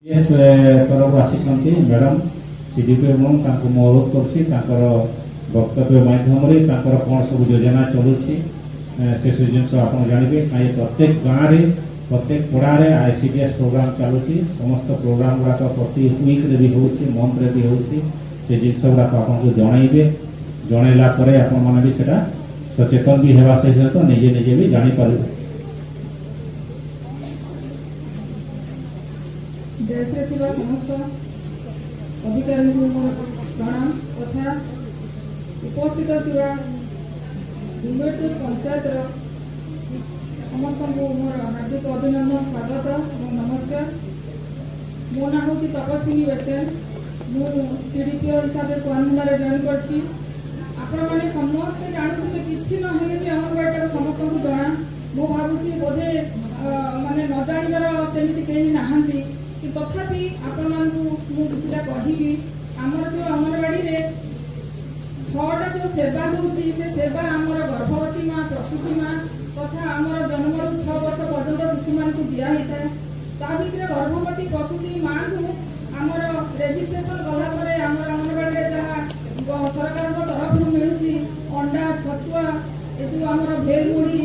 तरफ आसी madam CDP मैं अनुरोध कर वक्तव्य माध्यम कौन सब योजना चलू से जिन आप जानवे कहीं प्रत्येक गाँव में प्रत्येक पड़ारे आईसीडीएस प्रोग्राम चलुची समस्त प्रोग्राम गुड़ाक प्रति वीक्रे भी हो मंथरे भी हो जिनस गुड़ाक आपको जनइबे जनइला आपण भी सचेतन भी होगा सहित निजे निजे भी जापर देश समस्त अधिकारी प्रणाम तथा उपस्थित पंचायत समस्त मोर हार्दिक अभिनंदन स्वागत और नमस्कार। मो ना हूँ तपस्विनी बेसेन सीडीपी हिसाब से कुआनुंडा जॉइन कर समस्ते जानते कि भी अंगनवाड़ी समस्त को जना मु भावुँ बोधे माने न जानवर सेमती कहीं नहांती तथापि आपण मुझा कहि आमर जो अंगनवाड़ी रे 6टा जो सेवा होची से सेवा आमर गर्भवती माँ प्रसूति माँ तथा आमर जन्म 6 वर्ष पर्यंत शिशु मान को दिया होता है ता भितर गर्भवती प्रसूति माँ को आमर रेजिस्ट्रेशन गला परे आमर अंगनवाड़ी रे जहाँ सरकार तरफ मिलूची अंडा छतुआ ये जो आमर भेल मुड़ी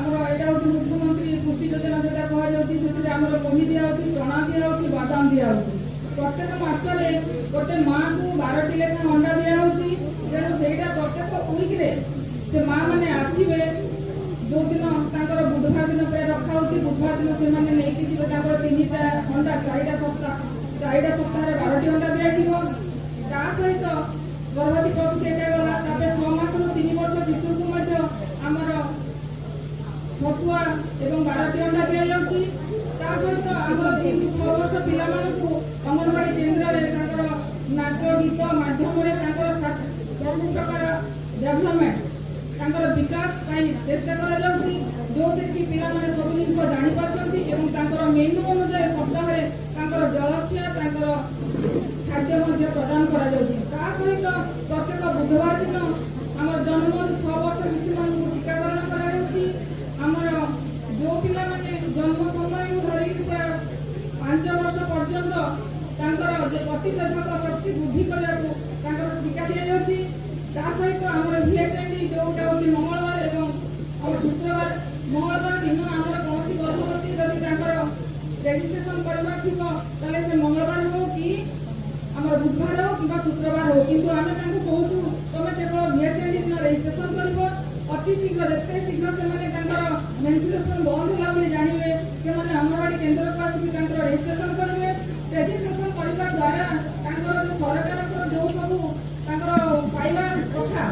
आमर एटा होची मुख्यमंत्री पुष्टि योजना जोटा कहा जाउची से आमर मुड़ी दिया होची चना दिया होची बादाम दिया होची प्रत्येक मासरे गोटे माँ को 12टी लेखा अंडा दिया होची तेणु सेटा प्रत्येक वीक रे से माँ माने आसीबे जो दिन तांकर बुधवार दिन पे रखा होची बुधवार दिन से माने नेकी जिवे तांकर 3टा अंडा 4टा सप्ताह रे 12टी अंडा दिया जीवो ता सहित गर्भवती प्रसूति एटा गला तापे 6 मास रो 3 वर्ष शिशु को मध्य आमर छतुआ एवं 12टी अंडा दिया जाउची ता सहित आमर 3-6 वर्ष पिला मानकु अंगनवाड़ी केंद्र रे तांकर नाच गीत माध्यम रे तांकर सब प्रकार डेवलपमेंट तांकर विकास पाई चेष्टा करा जाउची जो कि पिला माने सब जिंस जानि पाचंती एवं तांकर मेनू अनुसार सप्ताह रे तांकर जलखिया तांकर खाद्य मध्य प्रदान करा जाउची ता सहित प्रत्येक बुधवार दिन हमर जन्म 6 वर्ष शिशु मान को टीकाकरण करा जाउची हमर जो पिला माने जन्म समय धरि 5 वर्ष पर्यंत तांकर प्रतिषेधक शक्ति वृद्धि करने को तांकर टीका दिया जाउची ता सहित हमर VHND जोटा होची मंगलवार एवं और शुक्रवार मंगलवार दिन हमर कोनसी गर्भवती जदि तांकर रजिस्ट्रेशन करबा थिबो तले से मंगलवार हो कि हमर बुधवार हो कि शुक्रवार हो किंतु आमे तांको कहूछु तमे केवल VHND दिन रजिस्ट्रेशन करबो अति शीघ्र जते शीघ्र से माने तांकर मेंस्ट्रुएशन बंद होला बोली जानिबे से माने अंगनवाड़ी केंद्र को आसी तांकर रजिस्ट्रेशन करबे रजिस्ट्रेशन करबा द्वारा तांकर जो सरकार को जो सब तांकर पाइबा कथा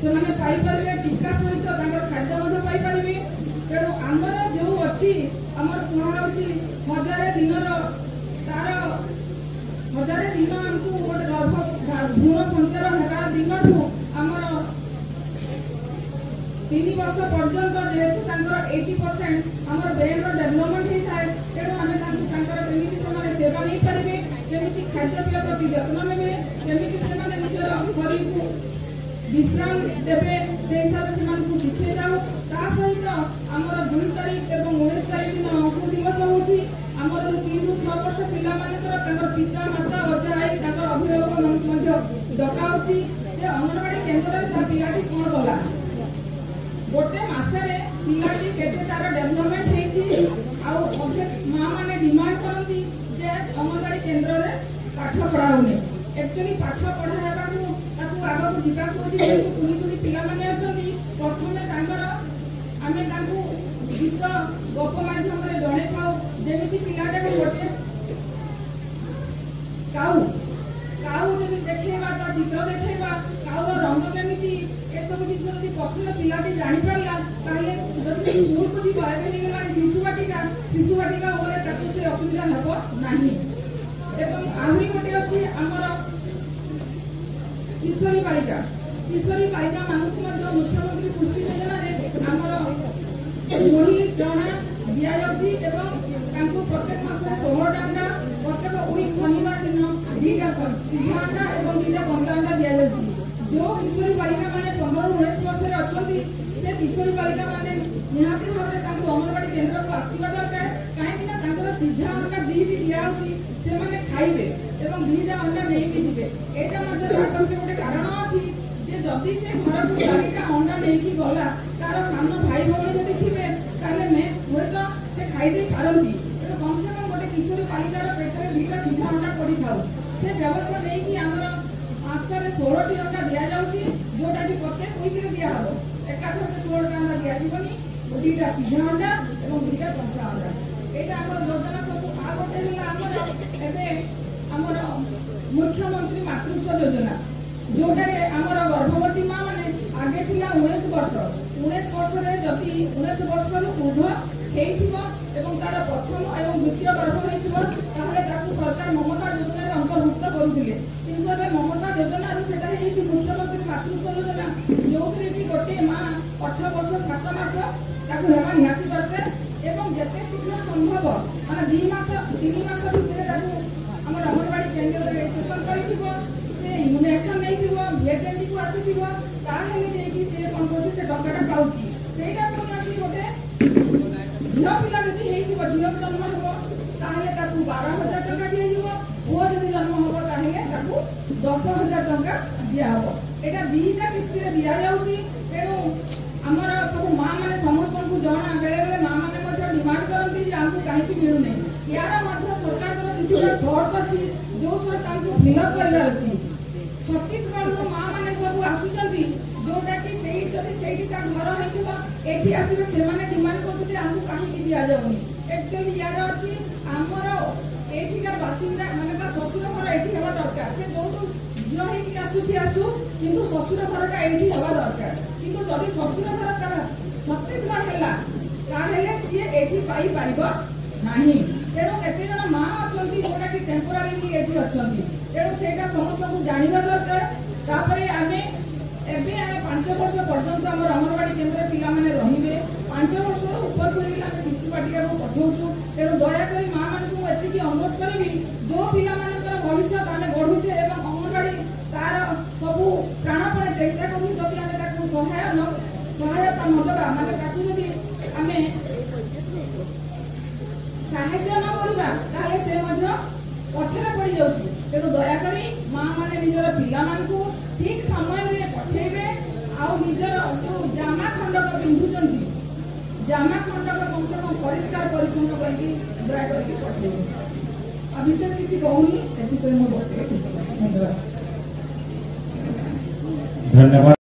से माने पाई परबे टीका सहित तांकर खाद्य मध्य पाई परबे तेणु आमर जो अछि हमर कुहा होछि 1000 दिनर तार 1000 दिन हमकु गोटे गर्भ भ्रूण संचार हेबा दिनठू हमर 3 वर्ष पर्यंत जेहेतु तांकर 80% हमर ब्रेन रो डेवलपमेंट ही थाए तेणु आमे तांकर केमिति समाने सेवा नहीं परिबे केमिति खाद्य पेय प्रति यत्न नेबे केमिति समाने निजर शरीर को विश्राम देबे से हिसाब से मान को शिखे जाऊ ता सहित हमर 2 तारीख एवं 19 तारीख दिन अंकुर दिवस होची हमर 3 ରୁ 6 वर्ष पिला माने तांकर पिता माता अजा आई तांकर अभिभावक मान मध्य डका होची जे अंगनवाड़ी केंद्र रे ता पिलाटी कोन गला गोटे मासरे पिलाटी केते तार डेवलपमेंट हेची आ अबे मां माने डिमांड करंती जे अंगनवाड़ी केंद्र रे पाठ पढाउने एक्चुअली पाठ पढा हेबा को ताकू आगो को जिबा को अछि जे कुनी पिला माने अछंती प्रथमे तांकर आमे ताकू गीत गप माध्यम रे जणे खाऊ जेमिति पिलाटा को गोटे काऊ जदि देखेबा ता चित्र देखेबा काऊ रंग केमिति ए सब जिस जदि प्रथमे पिलाटी जानि परला ताले जदि स्कूल को जिबा एबे गेलानी शिशु वाटिका बोले ताकू से असुविधा हेबो नाही एवं आहुरी गोटे अछि हमर किशोरी बालिका मानक मध्य मुख्यमंत्री पुष्टि योजना रे हमर मुड़ी चना दिया जाउची एवं तांको प्रत्येक मासरे 16 अंडा प्रत्येक वीक शनिवार दिन 2टा सिझा अंडा एवं 2टा बंगा अंडा दिया जाउची जो किशोरी बालिका माने 15-19 वर्ष रे अछंती से किशोरी बालिका माने निहाती भाबे तांको अंगनवाड़ी केंद्र को आसीबा दरकार काहे कि ना तांकर सिझा अंडा 2टी दिया होची से खाइबे एवं दुईटा अंडा नहीं जिबे एटा मध्ये ताकसरे गोटे कारण अछि जे जदि से घर को चारिटा अंडा नहीं गला तार सान भाई भौणी जदि थिबे ताले में होयतो से खाइ दे पारंती तो कम से कम गोटे किशोरी बालिकार पेटरे दुईटा सीधा अंडा पड़ी थाउ से व्यवस्था नहीं कि हमर आस्तारे 16टी अंडा दिया जाउची जोटा कि प्रत्येक वीक रे दिया हबो एकाथरे 16टा अंडा दिया जीवनी दुईटा सीधा अंडा एवं दुईटा कंचा अंडा एटा हमर योजना सब आ गोटे हला हमर एबे हमर मुख्यमंत्री मातृत्व योजना जोटा रे हमर गर्भवती मां माने आगे थिला 19 वर्ष रे जति 19 वर्ष रु ऊर्ध्व हेइथिबो एवं तार प्रथम एवं द्वितीय गर्भ हेइथिबो ताहले ताकू सरकार ममता योजना रे अंतर्भुक्त करूथिले किंतु एबे ममता योजना रे सेटा हेइछि मुख्यमंत्री मातृत्व योजना जोथरे कि गोटे मां 18 वर्ष 7 मास ताकू हेबा निहाती दरकार एवं जते शीघ्र संभव माने 2 मास 3 मास भितर ताकू हमर अंगनवाड़ी केंद्र रे रजिस्ट्रेशन करिथिबो से इम्युनेशन नैथिबो भेटेंटी को आसीथिबो ताहेले जेकी से कोन कोछि से टकाटा पाउची सेटा कोन आसी गोटे झियो पिला जदि हेइथिबो झियो जन्म हबो ताहेले ताकू 12000 टका दिया जिवो पुओ जदि जन्म हबो ताहेले ताकू 10000 टका दिया हबो एटा दीटा किस्ती रे दिया जाउची तेनु हमर सब मां माने समस्त को जणा बेले बेले मां माने मध्य डिमांड करंती जे हमकु काहे कि मिलु नै यार मध्य सरकार को किछुटा शर्त अछि जो शर्त हमकु फिलअप करला अछि छत्तीसगढ़ रो मां माने सब आसुचंती जोटा कि सेही जदि सेही ता घर हेतिबा एठी आसीबे से माने डिमांड करथि हमकु काहे कि दिया जाउनी एक्चुअली यार अछि हमर एठी का बासिंदा माने ता ससुर घर एठी हेबा दरकार से जोटु झियो हे कि आसु किंतु ससुर घरटा एठी हेबा दरकार किंतु जदि ससुर घर तार छत्तीसगढ़ हेला ताहेले सिए एठी पाई पाइबो नाही तेरो केते जन मां अछंती जोटा कि टेम्पोरारी एठी अछंती तेरो सेटा समस्त को जानिबा दरकार तापरे आमे एबे आमे 5 वर्ष पर्यंत हमर अंगनवाड़ी केंद्र पिला माने रहिबे 5 वर्ष ऊपर कोली आमे शिशु बाटिका को पठौछु तेरो दया करी मां मान को एति की अनुरोध करबी जो पिला मानकर भविष्य आमे गढुचे एवं अंगनवाड़ी तार सबु प्राणपणे चेष्टा करू जति आमे ताकू सहायता न देबा माने ताकू जति आमे साहाय्य न करबा ताले से मध्य पछरे पड़ी जाउची तेरो दया करी मां माने निजर पिला मान को ठीक समय रे पठेबे आउ निजर जो जामा खंडक पिंधुचंती जामा खंडक कम से कम परिष्कार परिच्छन्न करके दया करके पठेबे अब विशेष किछि कहूनी एति को मो बक्तव्य शेष करछि। धन्यवाद।